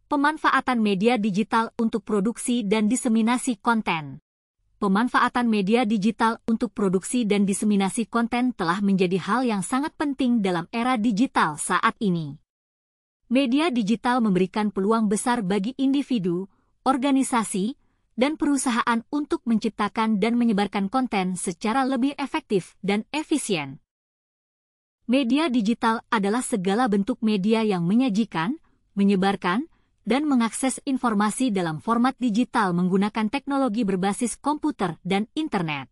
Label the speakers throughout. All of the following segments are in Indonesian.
Speaker 1: Pemanfaatan media digital untuk produksi dan diseminasi konten. Pemanfaatan media digital untuk produksi dan diseminasi konten telah menjadi hal yang sangat penting dalam era digital saat ini. Media digital memberikan peluang besar bagi individu, organisasi, dan perusahaan untuk menciptakan dan menyebarkan konten secara lebih efektif dan efisien. Media digital adalah segala bentuk media yang menyajikan, menyebarkan, dan mengakses informasi dalam format digital menggunakan teknologi berbasis komputer dan internet.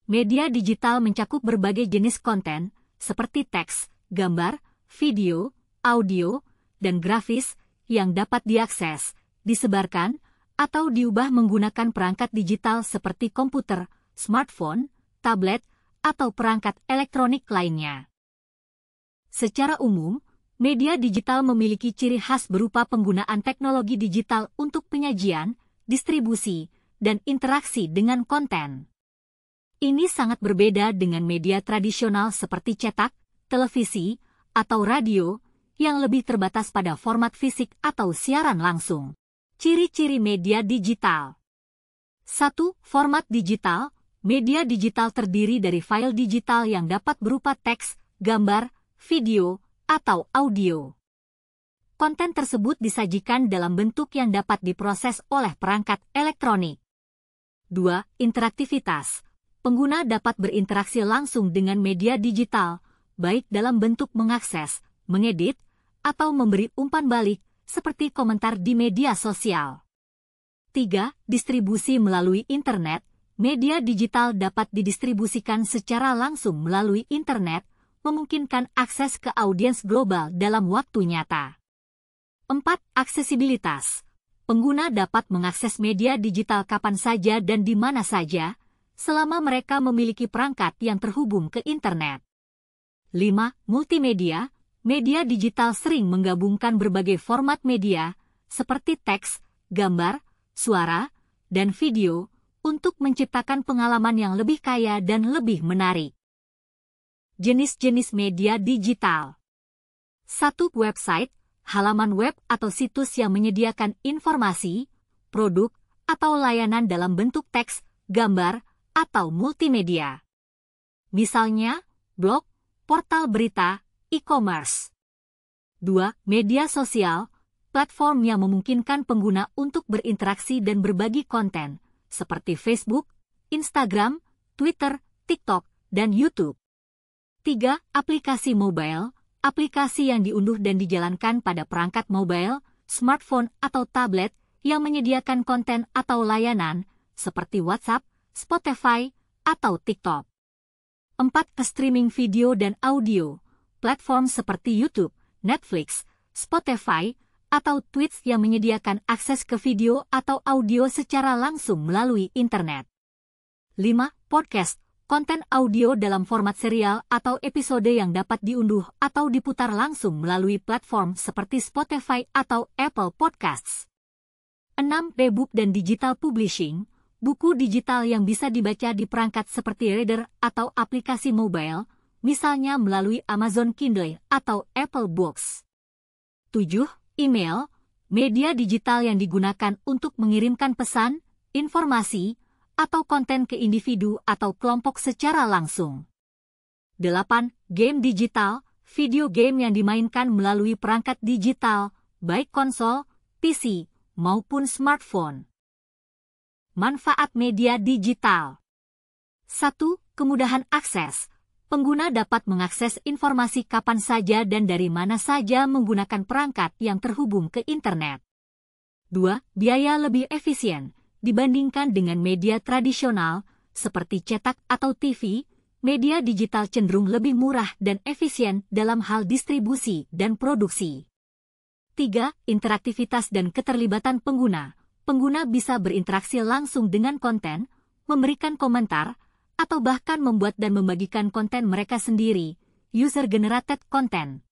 Speaker 1: Media digital mencakup berbagai jenis konten, seperti teks, gambar, video, audio, dan grafis, yang dapat diakses, disebarkan, atau diubah menggunakan perangkat digital seperti komputer, smartphone, tablet, atau perangkat elektronik lainnya. Secara umum, media digital memiliki ciri khas berupa penggunaan teknologi digital untuk penyajian, distribusi, dan interaksi dengan konten. Ini sangat berbeda dengan media tradisional seperti cetak, televisi, atau radio, yang lebih terbatas pada format fisik atau siaran langsung. Ciri-ciri media digital. 1. Format digital. Media digital terdiri dari file digital yang dapat berupa teks, gambar, video, atau audio. Konten tersebut disajikan dalam bentuk yang dapat diproses oleh perangkat elektronik. 2. Interaktivitas. Pengguna dapat berinteraksi langsung dengan media digital, baik dalam bentuk mengakses, mengedit, atau memberi umpan balik, seperti komentar di media sosial. 3. Distribusi melalui internet. Media digital dapat didistribusikan secara langsung melalui internet, memungkinkan akses ke audiens global dalam waktu nyata. 4. Aksesibilitas. Pengguna dapat mengakses media digital kapan saja dan di mana saja, selama mereka memiliki perangkat yang terhubung ke internet. 5. Multimedia. Media digital sering menggabungkan berbagai format media, seperti teks, gambar, suara, dan video, untuk menciptakan pengalaman yang lebih kaya dan lebih menarik. Jenis-jenis media digital. 1. Website, halaman web atau situs yang menyediakan informasi, produk, atau layanan dalam bentuk teks, gambar, atau multimedia. Misalnya, blog, portal berita, e-commerce. 2. Media sosial, platform yang memungkinkan pengguna untuk berinteraksi dan berbagi konten, seperti Facebook, Instagram, Twitter, TikTok, dan YouTube. 3. Aplikasi mobile, aplikasi yang diunduh dan dijalankan pada perangkat mobile, smartphone atau tablet yang menyediakan konten atau layanan, seperti WhatsApp, Spotify, atau TikTok. 4. Streaming video dan audio, platform seperti YouTube, Netflix, Spotify, atau Twitch yang menyediakan akses ke video atau audio secara langsung melalui internet. 5. Podcast, konten audio dalam format serial atau episode yang dapat diunduh atau diputar langsung melalui platform seperti Spotify atau Apple Podcasts. 6. E-book dan digital publishing, buku digital yang bisa dibaca di perangkat seperti reader atau aplikasi mobile, misalnya melalui Amazon Kindle atau Apple Books. 7. Email, media digital yang digunakan untuk mengirimkan pesan, informasi, atau konten ke individu atau kelompok secara langsung. 8. Game digital, video game yang dimainkan melalui perangkat digital, baik konsol, PC, maupun smartphone. Manfaat media digital. 1. Kemudahan akses. Pengguna dapat mengakses informasi kapan saja dan dari mana saja menggunakan perangkat yang terhubung ke internet. 2. Biaya lebih efisien. Dibandingkan dengan media tradisional, seperti cetak atau TV, media digital cenderung lebih murah dan efisien dalam hal distribusi dan produksi. 3. Interaktivitas dan keterlibatan pengguna. Pengguna bisa berinteraksi langsung dengan konten, memberikan komentar, atau bahkan membuat dan membagikan konten mereka sendiri, user-generated content.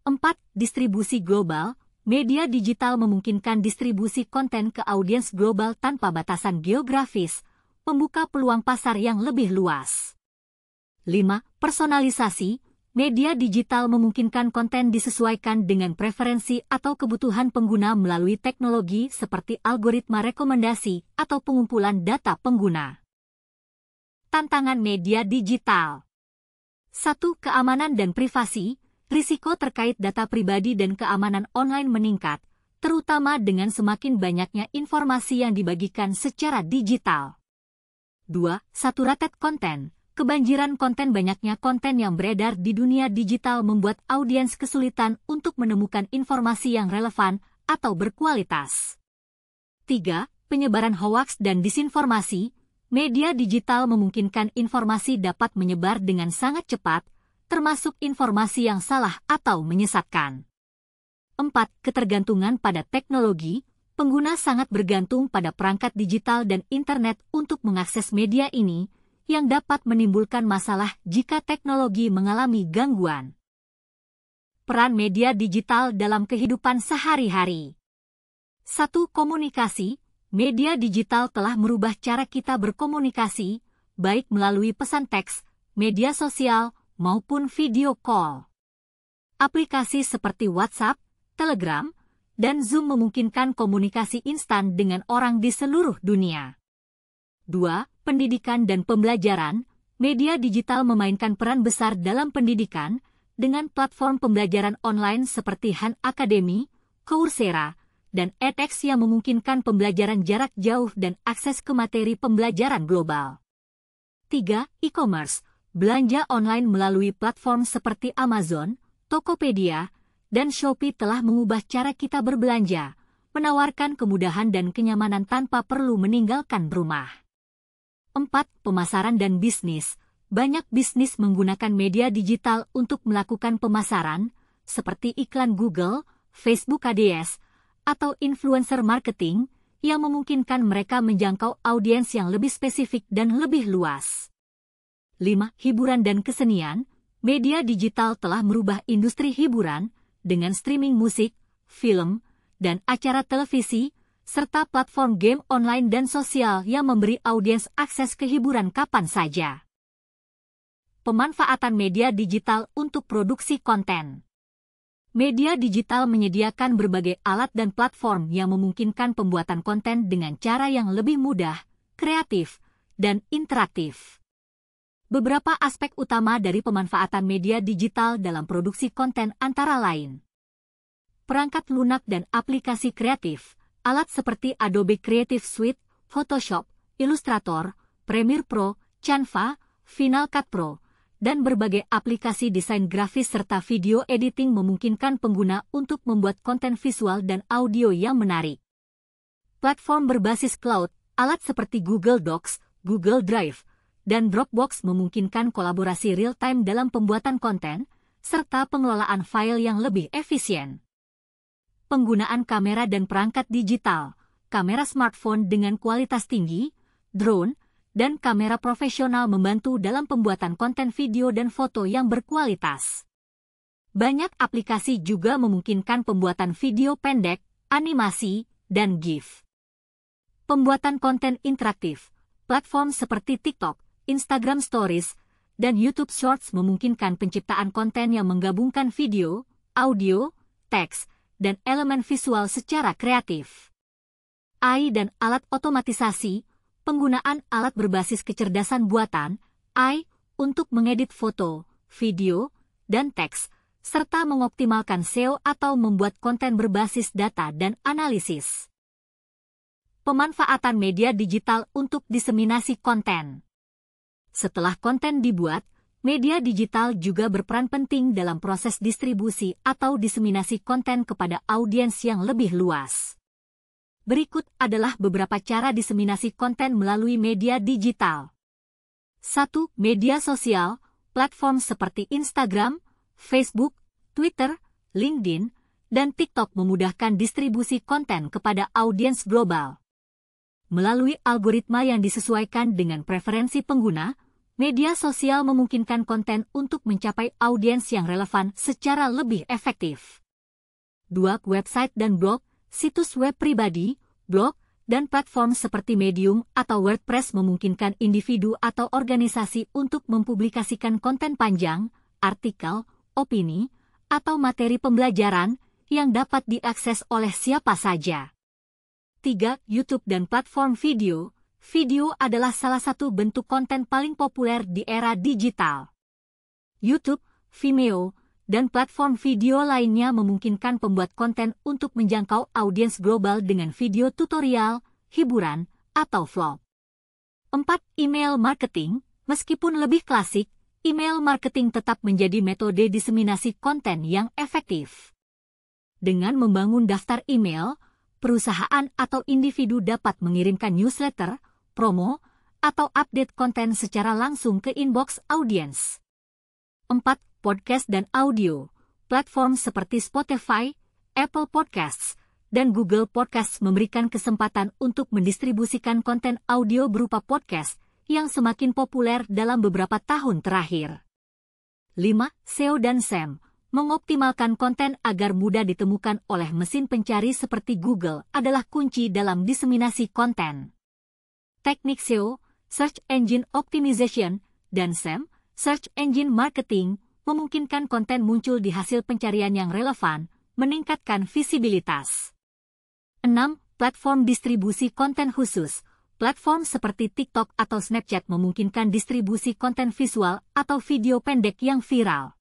Speaker 1: 4. Distribusi global. Media digital memungkinkan distribusi konten ke audiens global tanpa batasan geografis, membuka peluang pasar yang lebih luas. 5. Personalisasi. media digital memungkinkan konten disesuaikan dengan preferensi atau kebutuhan pengguna melalui teknologi seperti algoritma rekomendasi atau pengumpulan data pengguna. Tantangan media digital. 1. Keamanan dan privasi. Risiko terkait data pribadi dan keamanan online meningkat, terutama dengan semakin banyaknya informasi yang dibagikan secara digital. 2. Saturated content. Kebanjiran konten. Banyaknya konten yang beredar di dunia digital membuat audiens kesulitan untuk menemukan informasi yang relevan atau berkualitas. 3. Penyebaran hoaks dan disinformasi. Media digital memungkinkan informasi dapat menyebar dengan sangat cepat, termasuk informasi yang salah atau menyesatkan. 4. Ketergantungan pada teknologi. Pengguna sangat bergantung pada perangkat digital dan internet untuk mengakses media ini, yang dapat menimbulkan masalah jika teknologi mengalami gangguan. Peran media digital dalam kehidupan sehari-hari. 1. Komunikasi. Media digital telah merubah cara kita berkomunikasi, baik melalui pesan teks, media sosial, maupun video call. Aplikasi seperti WhatsApp, Telegram, dan Zoom memungkinkan komunikasi instan dengan orang di seluruh dunia. 2. Pendidikan dan pembelajaran. Media digital memainkan peran besar dalam pendidikan, dengan platform pembelajaran online seperti Han Academy, Coursera, dan edX yang memungkinkan pembelajaran jarak jauh dan akses ke materi pembelajaran global. 3. E-commerce. Belanja online melalui platform seperti Amazon, Tokopedia, dan Shopee telah mengubah cara kita berbelanja, menawarkan kemudahan dan kenyamanan tanpa perlu meninggalkan rumah. 4. Pemasaran dan bisnis. Banyak bisnis menggunakan media digital untuk melakukan pemasaran, seperti iklan Google, Facebook Ads, atau influencer marketing, yang memungkinkan mereka menjangkau audiens yang lebih spesifik dan lebih luas. 5. Hiburan dan kesenian. Media digital telah merubah industri hiburan, dengan streaming musik, film, dan acara televisi, serta platform game online dan sosial yang memberi audiens akses ke hiburan kapan saja. Pemanfaatan media digital untuk produksi konten. Media digital menyediakan berbagai alat dan platform yang memungkinkan pembuatan konten dengan cara yang lebih mudah, kreatif, dan interaktif. Beberapa aspek utama dari pemanfaatan media digital dalam produksi konten antara lain: perangkat lunak dan aplikasi kreatif. Alat seperti Adobe Creative Suite, Photoshop, Illustrator, Premiere Pro, Canva, Final Cut Pro, dan berbagai aplikasi desain grafis serta video editing memungkinkan pengguna untuk membuat konten visual dan audio yang menarik. Platform berbasis cloud, alat seperti Google Docs, Google Drive, dan Dropbox memungkinkan kolaborasi real-time dalam pembuatan konten, serta pengelolaan file yang lebih efisien. Penggunaan kamera dan perangkat digital, kamera smartphone dengan kualitas tinggi, drone, dan kamera profesional membantu dalam pembuatan konten video dan foto yang berkualitas. Banyak aplikasi juga memungkinkan pembuatan video pendek, animasi, dan GIF. Pembuatan konten interaktif. Platform seperti TikTok, Instagram Stories, dan YouTube Shorts memungkinkan penciptaan konten yang menggabungkan video, audio, teks, dan elemen visual secara kreatif. AI dan alat otomatisasi. Penggunaan alat berbasis kecerdasan buatan, AI, untuk mengedit foto, video, dan teks, serta mengoptimalkan SEO atau membuat konten berbasis data dan analisis. Pemanfaatan media digital untuk diseminasi konten. Setelah konten dibuat, media digital juga berperan penting dalam proses distribusi atau diseminasi konten kepada audiens yang lebih luas. Berikut adalah beberapa cara diseminasi konten melalui media digital. 1. Media sosial. Platform seperti Instagram, Facebook, Twitter, LinkedIn, dan TikTok memudahkan distribusi konten kepada audiens global. Melalui algoritma yang disesuaikan dengan preferensi pengguna, media sosial memungkinkan konten untuk mencapai audiens yang relevan secara lebih efektif. 2. Website dan blog. Situs web pribadi, blog, dan platform seperti Medium atau WordPress memungkinkan individu atau organisasi untuk mempublikasikan konten panjang, artikel, opini, atau materi pembelajaran yang dapat diakses oleh siapa saja. 3. YouTube dan platform video. Video adalah salah satu bentuk konten paling populer di era digital. YouTube, Vimeo, dan platform video lainnya memungkinkan pembuat konten untuk menjangkau audiens global dengan video tutorial, hiburan, atau vlog. 4. Email marketing. Meskipun lebih klasik, email marketing tetap menjadi metode diseminasi konten yang efektif. Dengan membangun daftar email, perusahaan atau individu dapat mengirimkan newsletter, promo, atau update konten secara langsung ke inbox audiens. 4. Podcast dan audio. Platform seperti Spotify, Apple Podcasts, dan Google Podcasts memberikan kesempatan untuk mendistribusikan konten audio berupa podcast yang semakin populer dalam beberapa tahun terakhir. 5. SEO dan SEM. Mengoptimalkan konten agar mudah ditemukan oleh mesin pencari seperti Google adalah kunci dalam diseminasi konten. Teknik SEO, Search Engine Optimization, dan SEM, Search Engine Marketing, memungkinkan konten muncul di hasil pencarian yang relevan, meningkatkan visibilitas. 6. Platform distribusi konten khusus. Platform seperti TikTok atau Snapchat memungkinkan distribusi konten visual atau video pendek yang viral.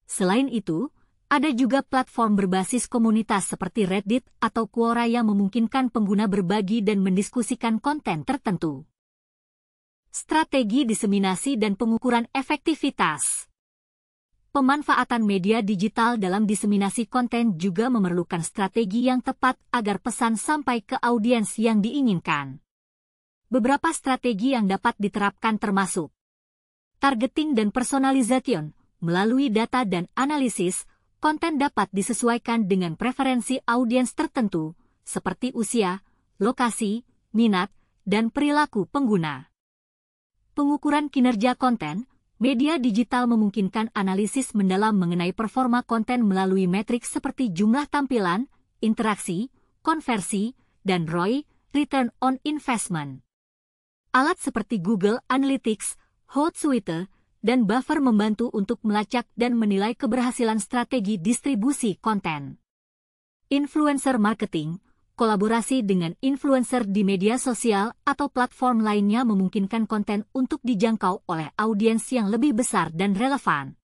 Speaker 1: Selain itu, ada juga platform berbasis komunitas seperti Reddit atau Quora yang memungkinkan pengguna berbagi dan mendiskusikan konten tertentu. Strategi diseminasi dan pengukuran efektivitas. Pemanfaatan media digital dalam diseminasi konten juga memerlukan strategi yang tepat agar pesan sampai ke audiens yang diinginkan. Beberapa strategi yang dapat diterapkan termasuk targeting dan personalization. Melalui data dan analisis, konten dapat disesuaikan dengan preferensi audiens tertentu, seperti usia, lokasi, minat, dan perilaku pengguna. Pengukuran kinerja konten. Media digital memungkinkan analisis mendalam mengenai performa konten melalui metrik seperti jumlah tampilan, interaksi, konversi, dan ROI, Return on Investment. Alat seperti Google Analytics, Hootsuite, dan Buffer membantu untuk melacak dan menilai keberhasilan strategi distribusi konten. Influencer marketing. Kolaborasi dengan influencer di media sosial atau platform lainnya memungkinkan konten untuk dijangkau oleh audiens yang lebih besar dan relevan.